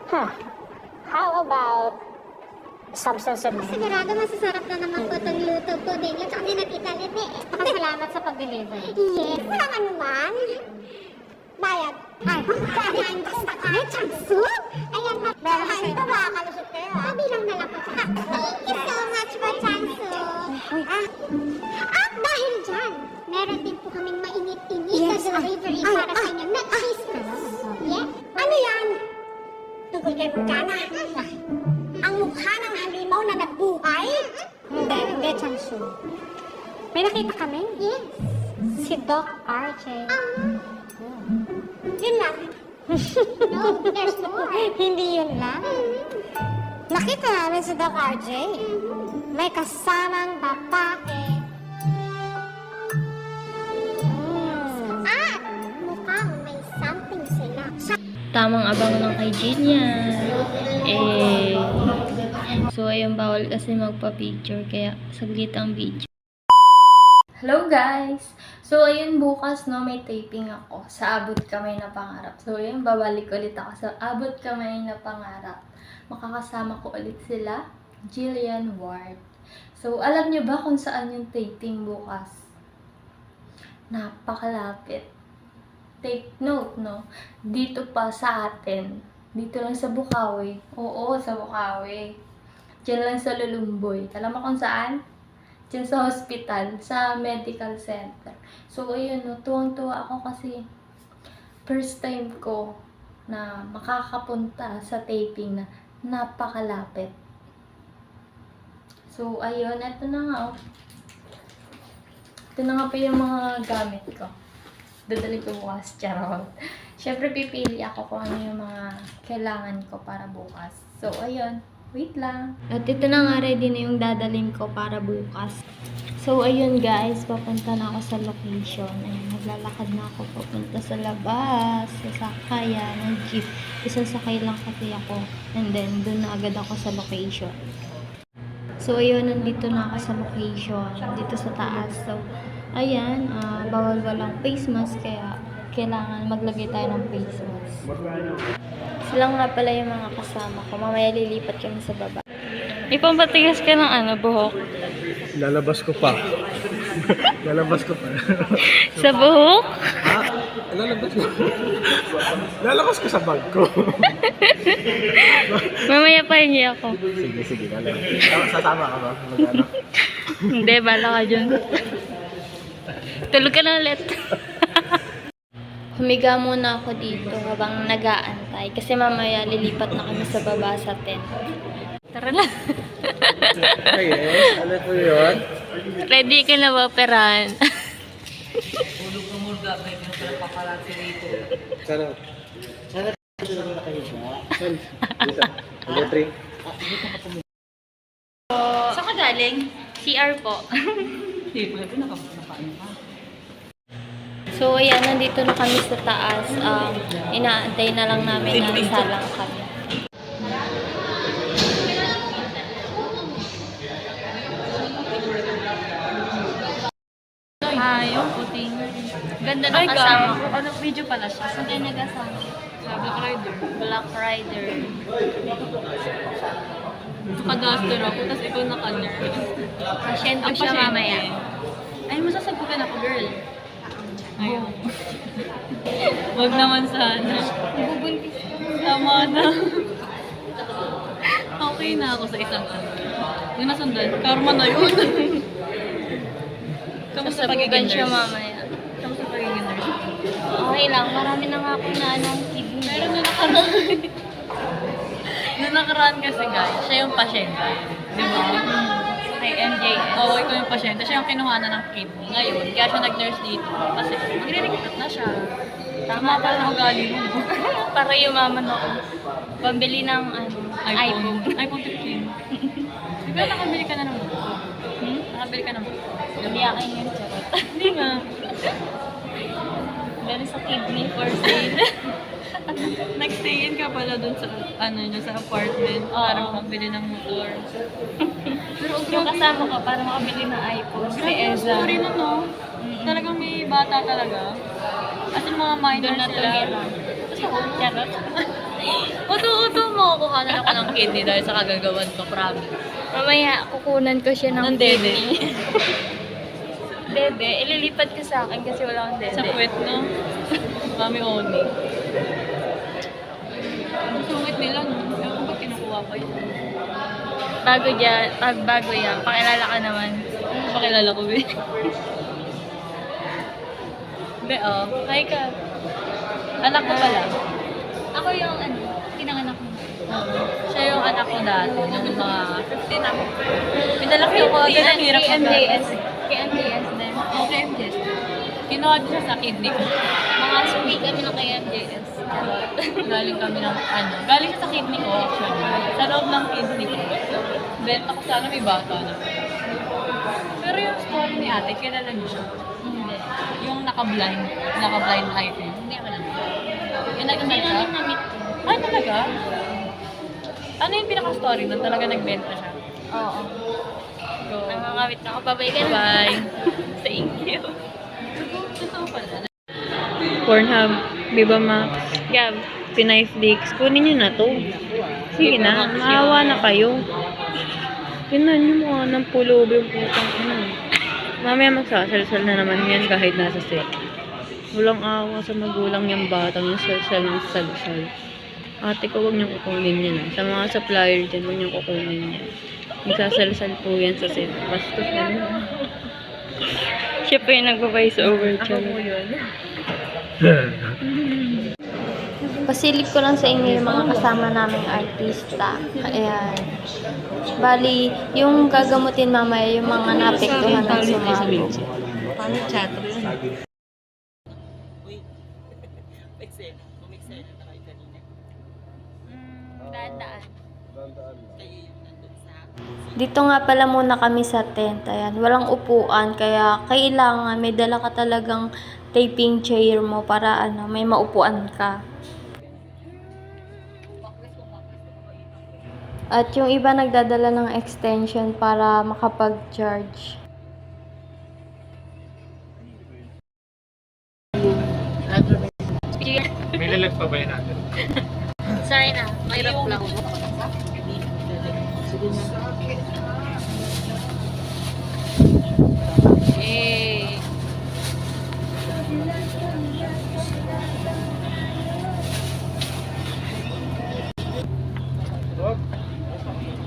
Huh. How about substance abuse? Sigurado masasarap na naman po itong luto po din. Yung tsaka din Tita Lebe. Salamat sa pag-deliver. Yes, walang anuman. Bayad. Ay, kakain ko sa kahit changsu. Ayan na. Kain pa ba? Kalusot kayo. Kabilang na lang po. Thank you so much for changsu. At dahil dyan, meron din po kaming mainit-init na delivery para sa inyo na Christmas. Yeah? Ano yan? Tungkol kay Morgana. Ang mukha ng halimaw na nabuhay? Hindi, Changsu. May nakita kami? Yes. Si Doc RJ. Yun lang. No, there's more. Hindi yun lang. Nakita namin si Doc RJ. May kasamang babae. At mukhang may something sila. Tamang abang ng kay Jean yan. So, ayun, bawal kasi magpa-picture, kaya saglit ang video. Hello guys! So, ayun, bukas, no, may taping ako sa Abot Kamay na Pangarap. So, ayun, babalik ulit ako sa Abot Kamay na Pangarap. Makakasama ko ulit sila, Jillian Ward. So, alam nyo ba kung saan yung taping bukas? Napakalapit. Take note, no? Dito pa sa atin. Dito lang sa Bukawi. Oo, sa Bukawi. Diyan lang sa Lulumboy. Alam mo kung saan? Diyan sa hospital, sa medical center. So, ayun, no, tuwang-tuwa ako kasi first time ko na makakapunta sa taping na napakalapit. So, ayun, ito na nga, oh. Ito na nga pa yung mga gamit ko. Dadali ko bukas, charot. Siyempre, pipili ako kung ano yung mga kailangan ko para bukas. So, ayun. Wait lang. At ito na nga, ready na yung dadalhin ko para bukas. So, ayun guys, papunta na ako sa location. Ayun, naglalakad na ako papunta sa labas. Sasakaya ng jeep. Isasakay lang kasi ako. And then, dun na agad ako sa location. So, ayun, nandito na ako sa location. Dito sa taas. So, ayan, bawal walang face mask. Kaya, kailangan maglagay tayo ng face mask. Sila nga pala yung mga kasama ko. Mamaya lilipat kami sa baba. Ipampatigas ka ng buhok. Lalabas ko pa. Lalabas ko pa. Sa buhok? Ha? Lalabas ko. Lalabas ko sa bag ko. Mamaya pa hingi ako. Sige, lalabas. Sasama ka ba? Magano? Hindi, bala ka dyan. Tulog ka na ulit. Humiga muna ako dito habang nag-aantay. Kasi mamaya lilipat na kami sa baba sa tent. Tara na. Yes, ano po yun? Ready ka na ba, Peran? Sana. Sana dito na kayo siya. Dito. Number 3. Saan ka galing? CR po. So, ayan, nandito na kami sa taas. Inaantay na lang namin na isalang kami. Yung puting. Ganda ng kasama ko. Ano, video pala siya. Saan kayo nag-asama? Sa Black Rider. Black Rider. Naka-duster ako, tapos ikaw naka-nerd. Pasyente siya mamaya. Ay, masasagutan ako, girl. Ayun. Wag naman sana. Bubuntis ka. Tama na. Okay na ako sa isang ano. Yung nasundan, karma na yun. Kamusta Sasabugan pagiging siya nurse? mamaya. Kamusta pagiging nurse? Okay lang, marami na nga akong naanong kidney. Pero nung nakaraan kasi guys, siya yung pasyente. Di ba? Kay MJS. Oo, ikaw yung pasyente. Siya yung kinuha na ng kidney. Ngayon, kaya siya nag-nurse dito. Kasi magre-recruit na siya. Tama pala ng ugali mo. Para yumaman ako. Pambili ng iPhone. iPhone 15. Di ba nakabili ka na ng buko? Nakabili ka ng buko? Lumiyakin yun, charot. Hindi nga. Meron sa kidney for sale. Nag-stay in ka pala dun sa, sa apartment para makabili ng motor. Pero Yung kasama ka para makabili ng iPhone. Si grabe yung Eza. story nun, no? Talagang may bata talaga. As in, mga minor Doon na sila. tumira. Tapos ako, Charot. uto-uto mo. makukuha na ako ng kidney dahil sa kagagawan ko, promise. Mamaya, kukunan ko siya ng Ng dede. kidney. Dede, ililipat ko sa akin kasi wala akong dede. Sa puwet, no? Mami Oni. Ang sungit nila, no? Ewan ko ba't kinukuha ko yun. Bago yan. Pakilala ka naman. Pakilala ko, eh. Be, oh. Hi ka. Anak ko pala. Ako yung pinanganak mo. Siya yung anak ko dati, nung mga 15 ako. Pinalaki ko, agad ang hirap Kay ko MJS. Kay MJS din. Okay, yes. Kinuha din siya sa kidney ko. Mga suwi kami ng kay MJS. Galing kami ng galing siya sa kidney ko actually. Sa loob ng kidney ko. Benta ko sana may bata na. Pero yung story ni ate, kilala niyo siya. Hindi. Yung naka-blind item. Hindi ako lang. Yung nag-sell Hindi siya? namin na-meet ko. Ay, talaga? Ano yung pinaka-story nun? Talaga nagbenta siya? Oo. Go. Nakakawit na ako. Babay ka na. Bye. Thank you. Totoo pala. Pornhub, Viva Max, Gab, Pinay Flix. Kunin nyo na to. Sige na, maawa na kayo. Tinan nyo mga ng pulubi yung putang ina. Mamaya magsasalsal na naman yan kahit nasa set. Walang awa sa magulang yung batang yung salsal ng salsal. Ate ko, huwag niyong kukunin yan. Sa mga supplier dyan, huwag niyong kukunin yan. Magsasalsal po yan sa set. Bastos na yun. Siya pa yung nag-voice over siya. Pasilip ko lang sa inyo yung mga kasama naming artista. Ayan. Bali, yung gagamutin mamaya yung mga naapektuhan ng sumabog. Paano chat? Daan. Dito nga pala muna kami sa tent. Ayan, walang upuan. Kaya kailangan may dala ka talagang taping chair mo para may maupuan ka. At yung iba nagdadala ng extension para makapag-charge. May lalag pa ba yun natin? Sorry na, mahirap lang. Eh.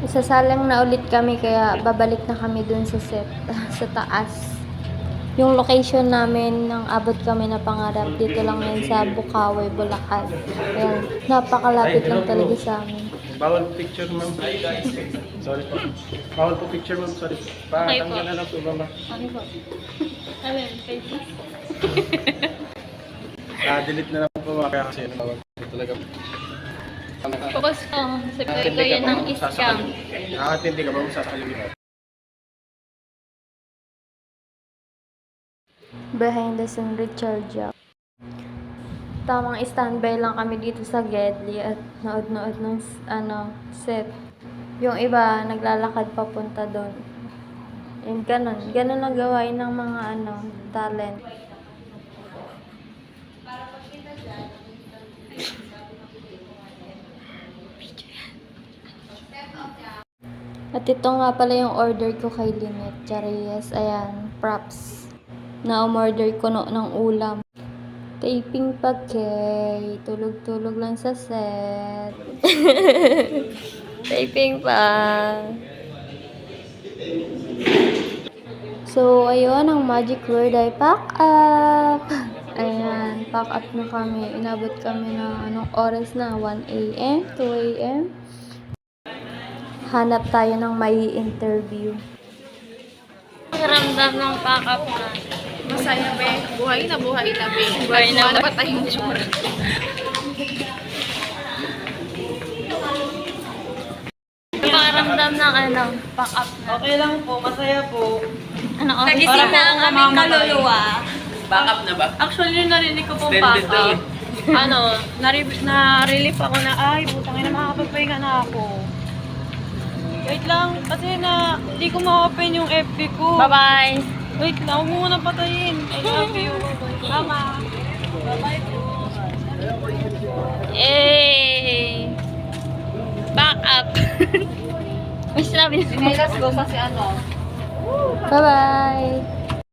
Isasalang na ulit kami kaya babalik na kami dun sa set, sa taas. Yung location namin nang abot kami na pangarap dito lang yan sa Bukawi, Bulacan. Ayan, napakalapit lang talaga sa amin. Bawal picture, ma'am. Sorry po. Bawal po picture, ma'am. Sorry. Patanggal na lang po, ma'am. Ano po? Alin, Facebook? Delete na lang po, ma'am. Kaya kasi bawal po talaga. Focus ko, sabi ko yan ng scam. Nakakatindi ka ba mo sasakalin ka? Behind the scene Richard Jack. Tamang standby lang kami dito sa Gedli at nood-nood ng set. Yung iba naglalakad papunta doon. And ganun ang gawain ng mga talent. At ito nga pala yung order ko kay Lynette Charias. Ayan, props. Na umorder ko ng ulam. Taping pa kay. Tulog-tulog lang sa set. Taping pa. So, ayun, ang magic word ay pack up. Ayan, pack up na kami. Inabot kami ng anong oras na? 1 a.m., 2 a.m. Hanap tayo ng may interview. Pakiramdam ng pack up na. Masaya be. Buhay na be. Buhay na ba? Dapat tayong tsura. Pakiramdam ng pack up na. Okay lang po, masaya po. Ano oras? Nagising na ang aming kaluluwa. Backup na ba? Actually, narinig ko pong Extended pack up. Na-relief ako na, ay, putang ina, makakapagpahinga na ako. Wait lang, kasi hindi ko ma-open yung FB ko. Bye-bye! Wait lang, huwag mo muna patayin. I love you. Mama. Bye-bye po. Yay! up. May sinabi na. Sinelas ko kasi ano,